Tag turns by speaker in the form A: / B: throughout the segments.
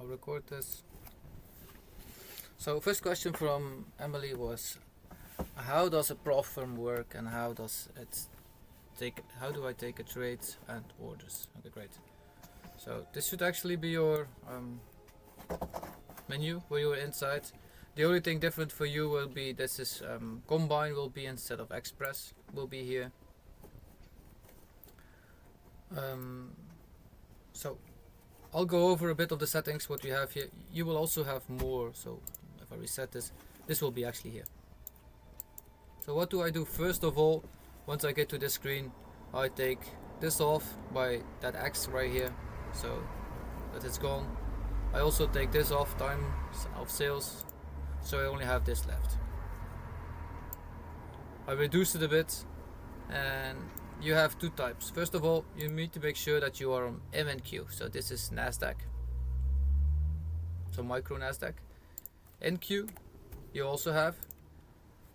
A: record this. So first question from Emily was, how does a prop firm work and how do I take a trade and orders? Okay, great. So this should actually be your menu where you're inside. The only thing different for you will be this is combine will be instead of express will be here. So I'll go over a bit of the settings what you have here. You will also have more, so if I reset this will be actually here. So what do I do? First of all, once I get to this screen, I take this off by that X right here, so that it's gone. I also take this off, time of sales, so I only have this left. I reduce it a bit, and you have two types. First of all, you need to make sure that you are on MNQ. So this is NASDAQ, so micro NASDAQ. NQ you also have,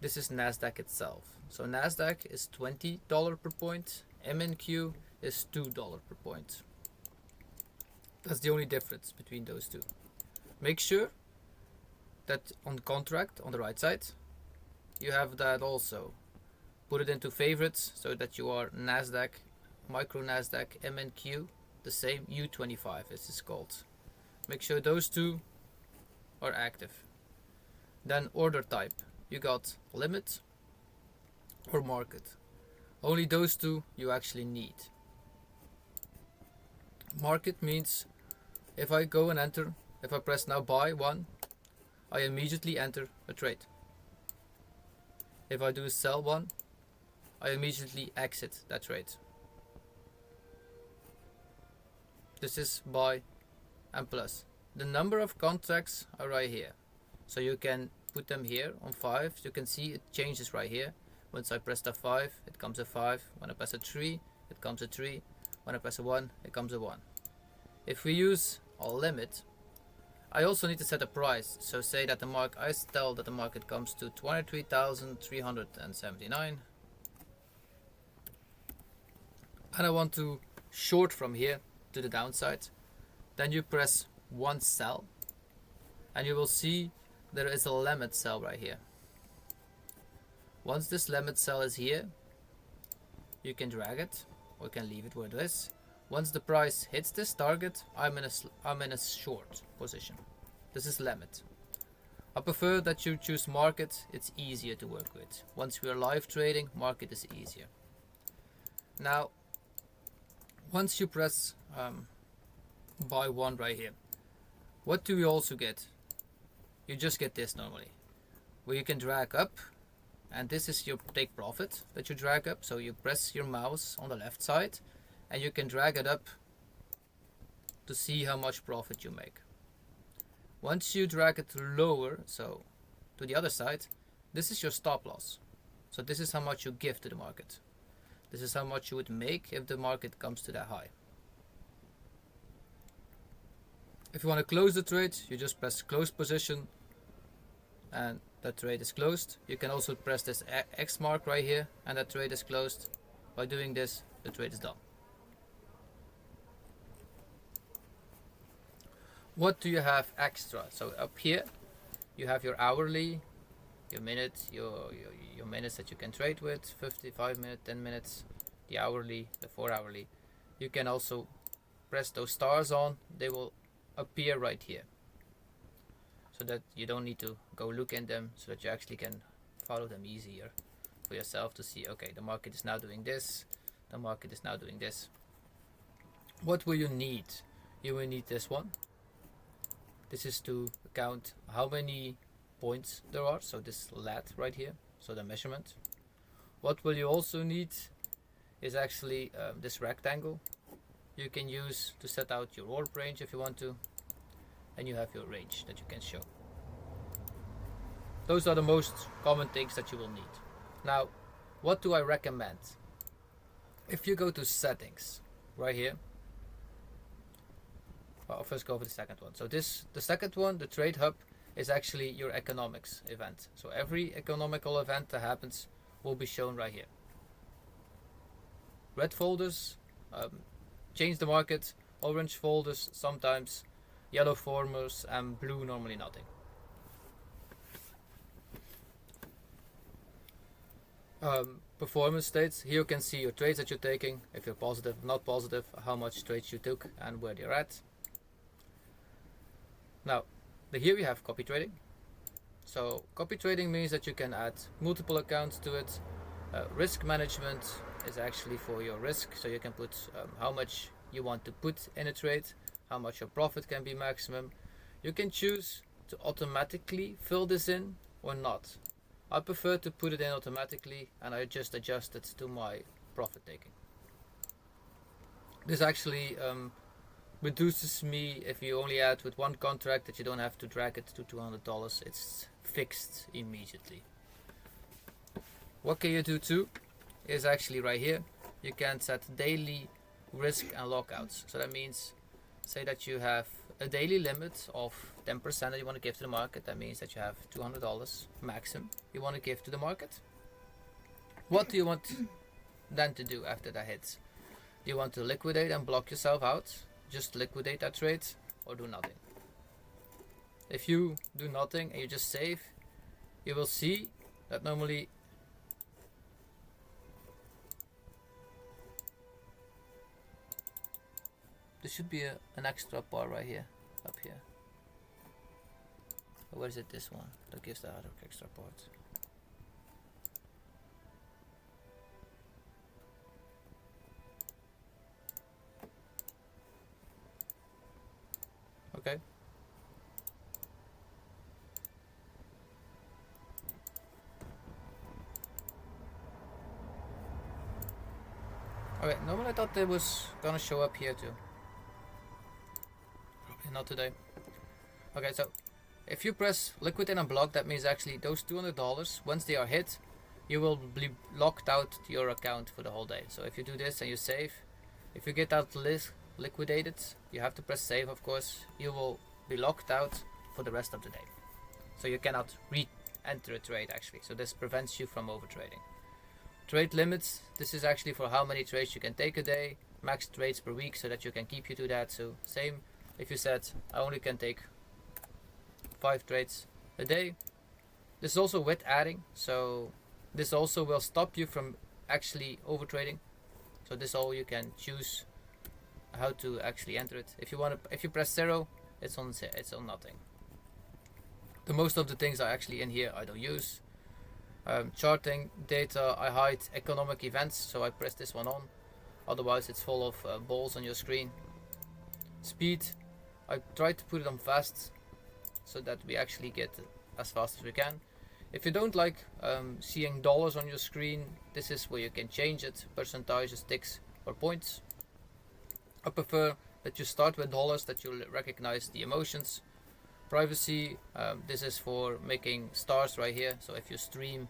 A: this is NASDAQ itself. So NASDAQ is $20 per point, MNQ is $2 per point. That's the only difference between those two. Make sure that on the contract on the right side you have that also. Put it into favorites so that you are NASDAQ, micro NASDAQ, MNQ, the same U25 as it's called. Make sure those two are active. Then order type, you got limit or market. Only those two you actually need. Market means if I go and enter, if I press now buy one, I immediately enter a trade. If I do sell one, I immediately exit that trade. This is buy and plus. The number of contracts are right here. So you can put them here on 5. You can see it changes right here. Once I press the 5, it comes a 5. When I press a 3, it comes a 3. When I press a 1, it comes a 1. If we use a limit, I also need to set a price. So say that I tell that the market comes to 23,379. And I want to short from here to the downside. Then you press one sell and you will see there is a limit sell right here. Once this limit sell is here, you can drag it or you can leave it where it is. Once the price hits this target, I'm in a short position. This is limit. I prefer that you choose market. It's easier to work with. Once we are live trading, market is easier. Now once you press buy one right here, what do you also get? You just get this normally, where you can drag up, and this is your take profit that you drag up. So you press your mouse on the left side and you can drag it up to see how much profit you make. Once you drag it lower, so to the other side, this is your stop loss. So this is how much you give to the market. This is how much you would make if the market comes to that high. If you want to close the trade, you just press close position and that trade is closed. You can also press this X mark right here and that trade is closed. By doing this, the trade is done. What do you have extra? So up here you have your hourly, your minute, your minutes that you can trade with, 55 minutes, 10 minutes, the hourly, the 4 hourly. You can also press those stars on, they will appear right here, so that you don't need to go look in them, so that you actually can follow them easier for yourself to see, okay, the market is now doing this, the market is now doing this. What will you need? You will need this one. This is to count how many points there are, so this lat right here, so the measurement. What will you also need is actually this rectangle. You can use to set out your order range if you want to, and you have your range that you can show. Those are the most common things that you will need. Now, what do I recommend? If you go to settings right here, well, I'll first go over the second one. So the second one, the trade hub, is actually your economics event. So every economical event that happens will be shown right here. Red folders change the market, orange folders sometimes yellow formers, and blue normally nothing. Performance states. Here you can see your trades that you're taking, if you're positive, not positive, how much trades you took, and where they're at. Now, here we have copy trading. So copy trading means that you can add multiple accounts to it. Risk management is actually for your risk, so you can put how much you want to put in a trade, how much your profit can be maximum. You can choose to automatically fill this in or not. I prefer to put it in automatically, and I just adjust it to my profit taking. This actually reduces me if you only add with one contract, that you don't have to drag it to $200. It's fixed immediately. What can you do too is actually right here. You can set daily risk and lockouts. So that means, say that you have a daily limit of 10% that you want to give to the market. That means that you have $200 maximum you want to give to the market. What do you want then to do after that hits? Do you want to liquidate and block yourself out? Just liquidate that trade, or do nothing? If you do nothing and you just save, you will see that normally there should be an extra bar right here, up here. Or where is it? This one that gives the other extra part. Okay. Okay, normally I thought it was gonna show up here too. Probably not today. Okay, so if you press liquidate and block, that means actually those $200, once they are hit, you will be locked out to your account for the whole day. So if you do this and you save, if you get that list liquidated, you have to press save, of course. You will be locked out for the rest of the day. So you cannot re-enter a trade actually. So this prevents you from overtrading. Trade limits, this is actually for how many trades you can take a day, max trades per week, so that you can keep you to that. So same, if you said I only can take 5 trades a day, this is also with adding, so this also will stop you from actually overtrading. So this all you can choose how to actually enter it. If you press 0, it's on nothing. The most of the things are actually in here I don't use. Charting data, I hide economic events, so I press this one on, otherwise it's full of balls on your screen. Speed, I try to put it on fast so that we actually get as fast as we can. If you don't like seeing dollars on your screen, this is where you can change it, percentages, ticks or points. I prefer that you start with dollars, that you recognize the emotions. Privacy, this is for making stars right here, so if you stream,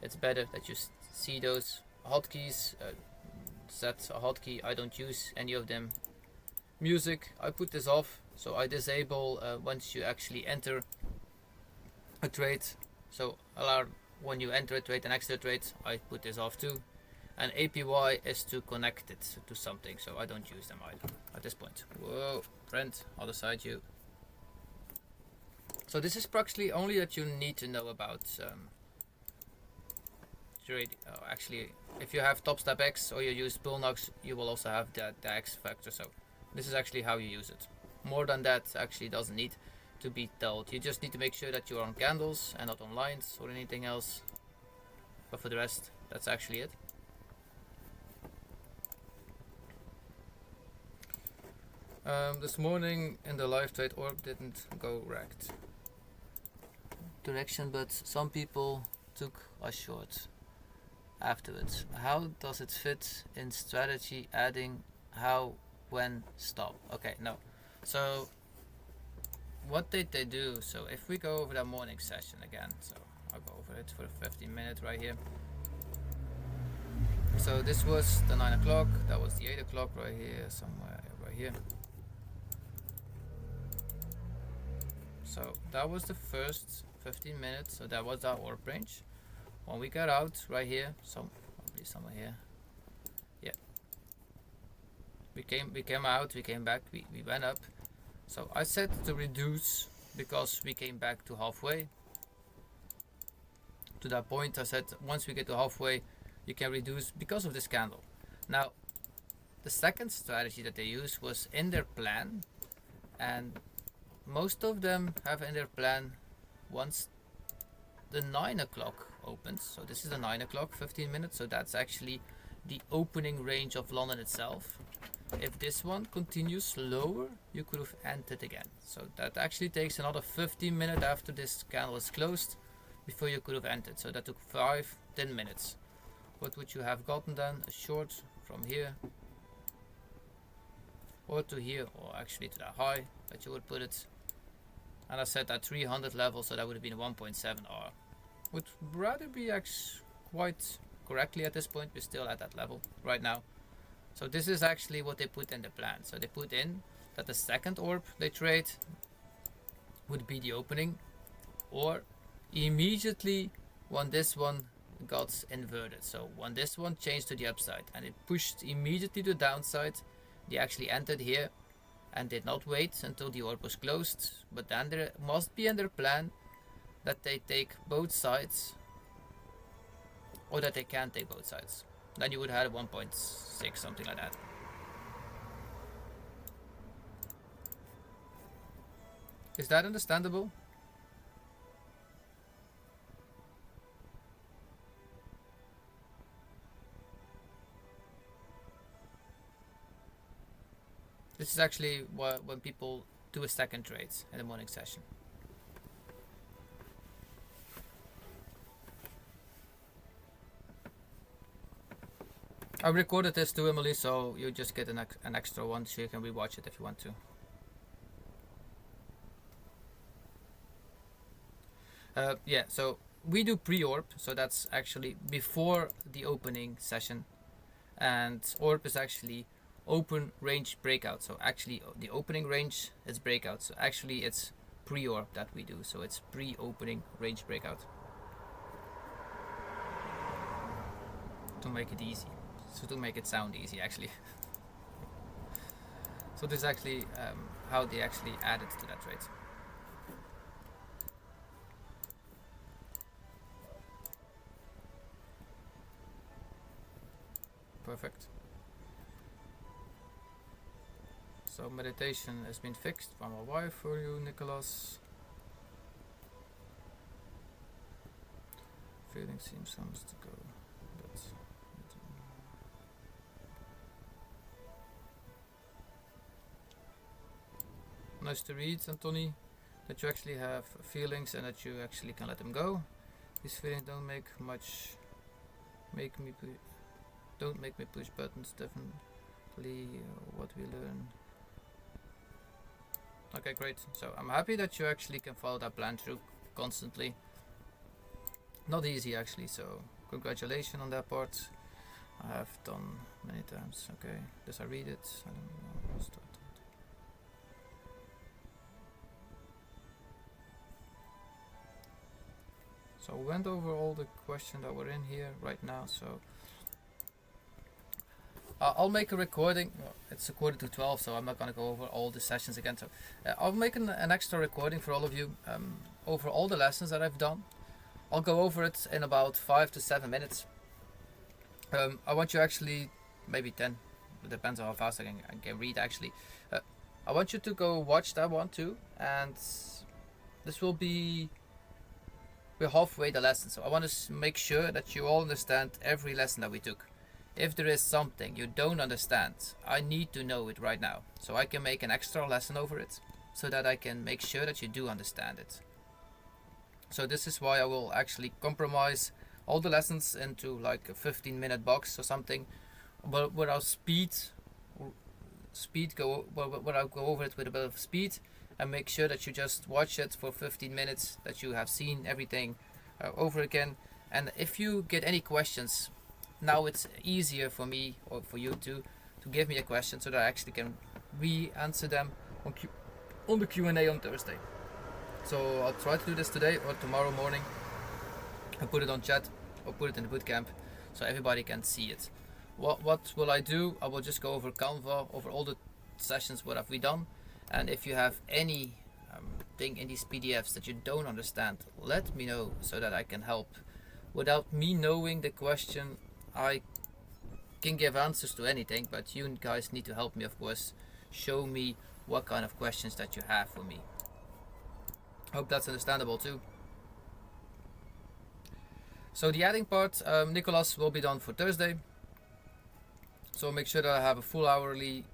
A: it's better that you see those. Hotkeys, set a hotkey, I don't use any of them. Music, I put this off, so I disable once you actually enter a trade. So allow when you enter a trade, an extra trade, I put this off too. And APY is to connect it to something, so I don't use them either at this point. Whoa, friend, other side you. So this is practically only that you need to know about trading. Actually, if you have Top Step X or you use Bullnox, you will also have the X factor. So this is actually how you use it. More than that actually doesn't need to be told. You just need to make sure that you're on candles and not on lines or anything else. But for the rest, that's actually it. This morning in the live trade orb didn't go right direction, but some people took a short afterwards. How does it fit in strategy, adding how, when, stop? Okay, no. So what did they do? So if we go over that morning session again, so I'll go over it for 15 minutes right here. So this was the 9 o'clock, that was the 8 o'clock right here, somewhere right here. So that was the first 15 minutes, so that was our orb range. When we got out right here, probably somewhere here, yeah, we came out, we came back, we went up, So I set to reduce because we came back to halfway. To that point, I said once we get to halfway, you can reduce because of this candle. Now, the second strategy that they use was in their plan, and most of them have in their plan once the 9 o'clock opens. So this is the 9 o'clock, 15 minutes. So that's actually the opening range of London itself. If this one continues lower, you could have entered again. So that actually takes another 15 minutes after this candle is closed before you could have entered. So that took 5-10 minutes. What would you have gotten then? A short from here or to here, or actually to that high that you would put it. And I said at 300 level, so that would have been 1.7 R. Would rather be quite correctly at this point. We're still at that level right now. So this is actually what they put in the plan. So they put in that the second orb they trade would be the opening, or immediately when this one got inverted. So when this one changed to the upside and it pushed immediately to the downside, they actually entered here and did not wait until the orb was closed. But then there must be in their plan that they take both sides, or that they can take both sides. Then you would have 1.6, something like that. Is that understandable? This is actually when people do a second trade in the morning session. I recorded this too, Emily, so you just get an extra one, so you can rewatch it if you want to. Yeah, so we do pre-orb, so that's actually before the opening session, and orb is actually open range breakout. So actually the opening range is breakout, so actually it's pre-orb that we do, so it's pre-opening range breakout, to make it easy, so to make it sound easy actually. So this is actually how they actually added to that trade. Perfect. So meditation has been fixed by my wife for you, Nicholas. Feeling seems some to go. That's nice to read, Anthony, that you actually have feelings and that you actually can let them go. These feelings don't make me push buttons. Definitely what we learn. Okay, great. So I'm happy that you actually can follow that plan through constantly. Not easy actually, so congratulations on that part. I have done many times. Okay, does I read it? I don't know. So we went over all the questions that were in here right now. So I'll make a recording. Well, it's a quarter to 12, so I'm not going to go over all the sessions again. So I'll make an extra recording for all of you over all the lessons that I've done. I'll go over it in about 5 to 7 minutes. I want you actually, maybe 10, it depends on how fast I can read actually. I want you to go watch that one too, and this will be, we're halfway the lesson, so I want to make sure that you all understand every lesson that we took. If there is something you don't understand, I need to know it right now, so I can make an extra lesson over it, so that I can make sure that you do understand it. So this is why I will actually compromise all the lessons into like a 15-minute box or something, but where I'll where I'll go over it with a bit of speed and make sure that you just watch it for 15 minutes, that you have seen everything over again. And if you get any questions, now it's easier for me or for you to give me a question, so that I actually can re-answer them on the Q&A on Thursday. So I'll try to do this today or tomorrow morning and put it on chat or put it in the bootcamp so everybody can see it. What will I do? I will just go over Canva, over all the sessions, what have we done, And if you have any thing in these PDFs that you don't understand, let me know so that I can help. Without me knowing the question, I can give answers to anything, but you guys need to help me, of course. Show me what kind of questions that you have for me. Hope that's understandable too. So the adding part, Nicholas, will be done for Thursday. So make sure that I have a full hourly,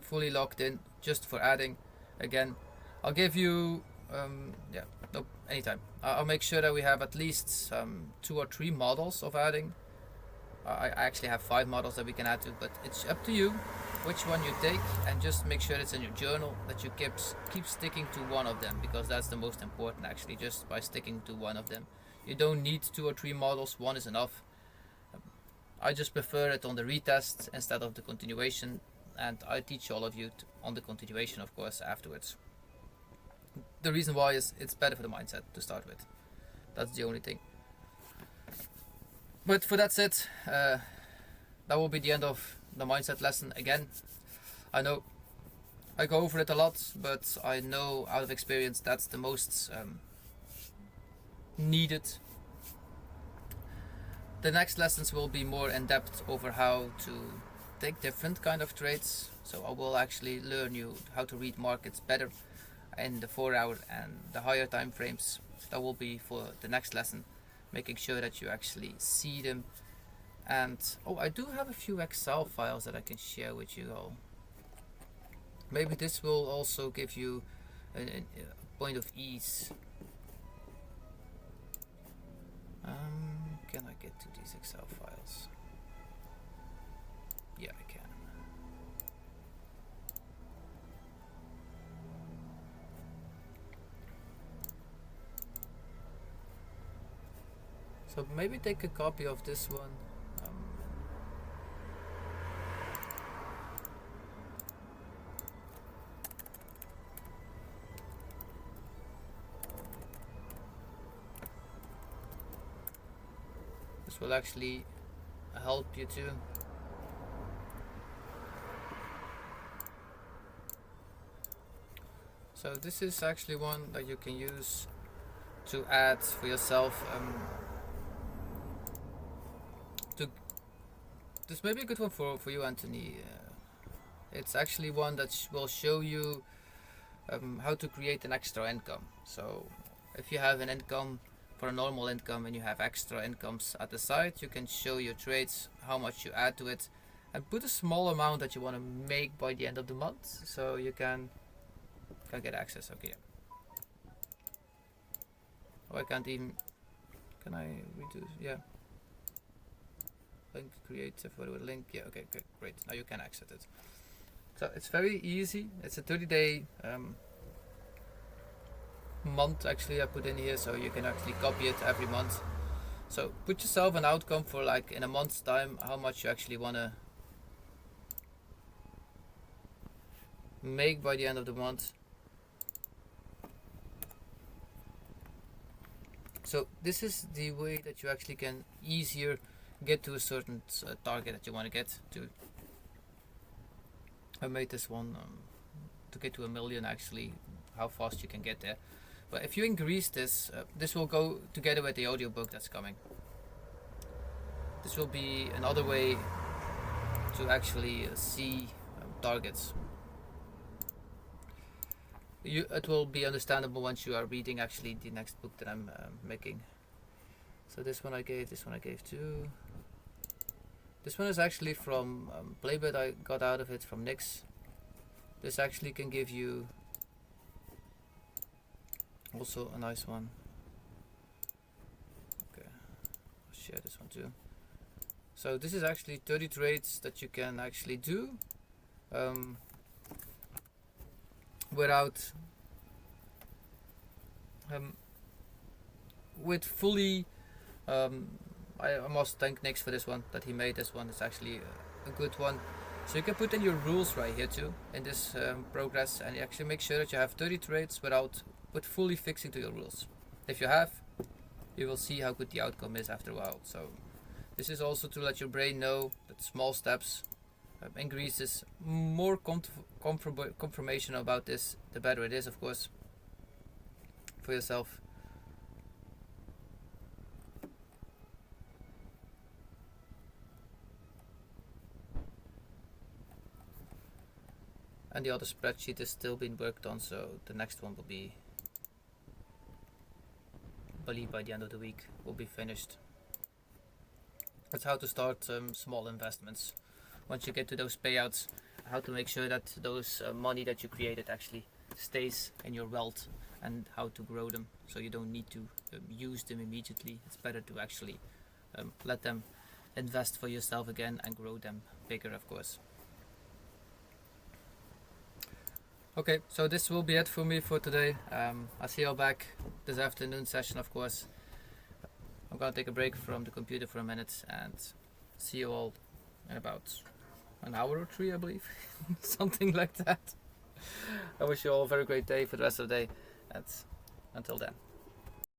A: fully locked in just for adding. Again, I'll give you, anytime. I'll make sure that we have at least 2 or 3 models of adding. I actually have 5 models that we can add to, but it's up to you which one you take, and just make sure it's in your journal that you keep sticking to one of them, because that's the most important actually, just by sticking to one of them. You don't need 2 or 3 models, one is enough. I just prefer it on the retest instead of the continuation, and I teach all of you on the continuation, of course, afterwards. The reason why is it's better for the mindset to start with. That's the only thing. But for that said, that will be the end of the mindset lesson. Again, I know I go over it a lot, but I know out of experience that's the most needed. The next lessons will be more in depth over how to take different kind of trades. So I will actually learn you how to read markets better in the 4-hour and the higher time frames. That will be for the next lesson, making sure that you actually see them. And I do have a few Excel files that I can share with you all. Maybe this will also give you a point of ease. Can I get to these Excel files? Yeah, I can. So maybe take a copy of this one. This will actually help you too. So this is actually one that you can use to add for yourself. This may be a good one for you, Anthony. It's actually one that will show you how to create an extra income. So if you have an income for a normal income and you have extra incomes at the side, you can show your trades, how much you add to it, and put a small amount that you want to make by the end of the month, so you can get access. Okay. I can't even. Can I redo? Yeah. Link create for a link. Yeah. Okay. Great. Now you can access it. So it's very easy. It's a 30-day month actually I put in here, so you can actually copy it every month. So put yourself an outcome for like in a month's time, how much you actually want to make by the end of the month. So this is the way that you actually can easier get to a certain target that you want to get to. I made this one to get to 1 million actually, how fast you can get there. But if you increase this, this will go together with the audiobook that's coming. This will be another way to actually see targets. It will be understandable once you are reading actually the next book that I'm making. So this one I gave too. This one is actually from Playbit. I got out of it from Nix. This actually can give you also a nice one. Okay, I'll share this one too. So this is actually 30 trades that you can actually do without with fully I must thank Nix for this one, that he made this one. It's actually a good one. So you can put in your rules right here too in this progress, and you actually make sure that you have 30 trades with fully fixing to your rules. If you have, you will see how good the outcome is after a while. So this is also to let your brain know that small steps increases, more confirmation about this, the better it is, of course, for yourself. And the other spreadsheet is still being worked on, so the next one will be, I believe by the end of the week, will be finished. That's how to start small investments. Once you get to those payouts, how to make sure that those money that you created actually stays in your wealth, and how to grow them so you don't need to use them immediately. It's better to actually let them invest for yourself again and grow them bigger, of course. Okay, so this will be it for me for today. I'll see you all back this afternoon session, of course. I'm gonna take a break from the computer for a minute and see you all in about an hour or 3, I believe. Something like that. I wish you all a very great day for the rest of the day, and until then.